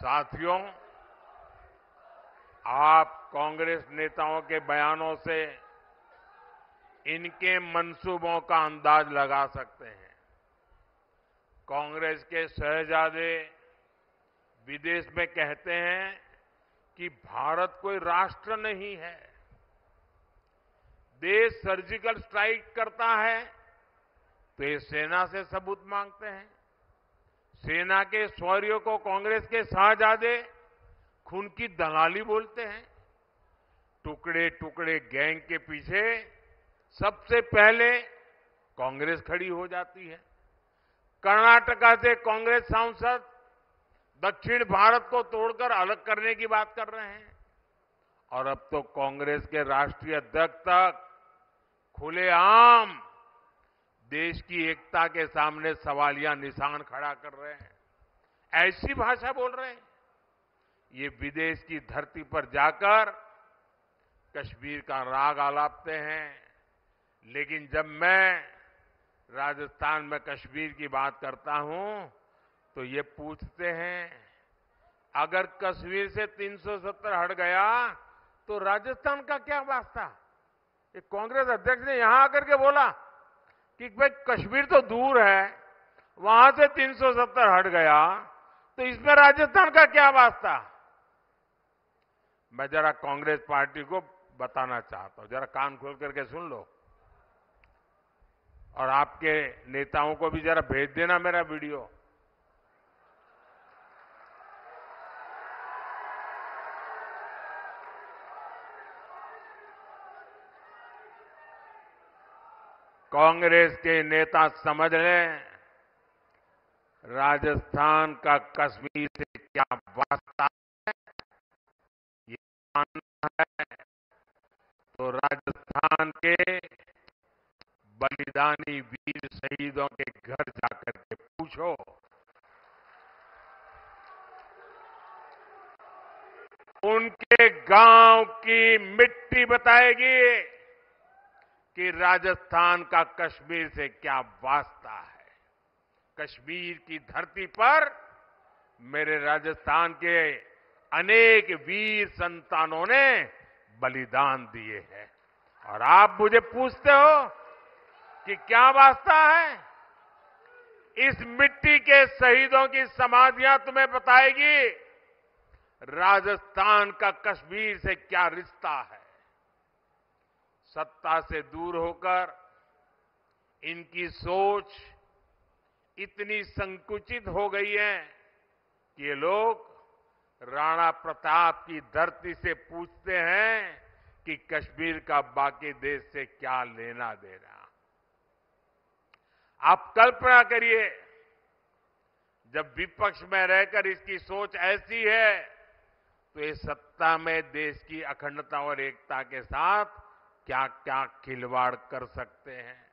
साथियों, आप कांग्रेस नेताओं के बयानों से इनके मंसूबों का अंदाज लगा सकते हैं। कांग्रेस के शहजादे विदेश में कहते हैं कि भारत कोई राष्ट्र नहीं है। देश सर्जिकल स्ट्राइक करता है तो ये सेना से सबूत मांगते हैं। सेना के शौर्य को कांग्रेस के शहजादे खून की दलाली बोलते हैं। टुकड़े टुकड़े गैंग के पीछे सबसे पहले कांग्रेस खड़ी हो जाती है। कर्नाटका से कांग्रेस सांसद दक्षिण भारत को तोड़कर अलग करने की बात कर रहे हैं और अब तो कांग्रेस के राष्ट्रीय अध्यक्ष तक खुलेआम देश की एकता के सामने सवालिया निशान खड़ा कर रहे हैं। ऐसी भाषा बोल रहे हैं। ये विदेश की धरती पर जाकर कश्मीर का राग आलापते हैं, लेकिन जब मैं राजस्थान में कश्मीर की बात करता हूं तो ये पूछते हैं, अगर कश्मीर से 370 हट गया तो राजस्थान का क्या वास्ता? ये कांग्रेस अध्यक्ष ने यहां आकर के बोला कि भाई कश्मीर तो दूर है, वहां से 370 हट गया तो इसमें राजस्थान का क्या वास्ता? मैं जरा कांग्रेस पार्टी को बताना चाहता हूं, जरा कान खोल करके सुन लो और आपके नेताओं को भी जरा भेज देना मेरा वीडियो। कांग्रेस के नेता समझ लें, राजस्थान का कश्मीर से क्या वास्ता है, ये जानना है तो राजस्थान के बलिदानी वीर शहीदों के घर जाकर के पूछो। उनके गांव की मिट्टी बताएगी कि राजस्थान का कश्मीर से क्या वास्ता है। कश्मीर की धरती पर मेरे राजस्थान के अनेक वीर संतानों ने बलिदान दिए हैं और आप मुझे पूछते हो कि क्या वास्ता है। इस मिट्टी के शहीदों की समाधियां तुम्हें बताएगी राजस्थान का कश्मीर से क्या रिश्ता है। सत्ता से दूर होकर इनकी सोच इतनी संकुचित हो गई है कि ये लोग राणा प्रताप की धरती से पूछते हैं कि कश्मीर का बाकी देश से क्या लेना देना। आप कल्पना करिए, जब विपक्ष में रहकर इसकी सोच ऐसी है तो ये सत्ता में देश की अखंडता और एकता के साथ क्या क्या खिलवाड़ कर सकते हैं।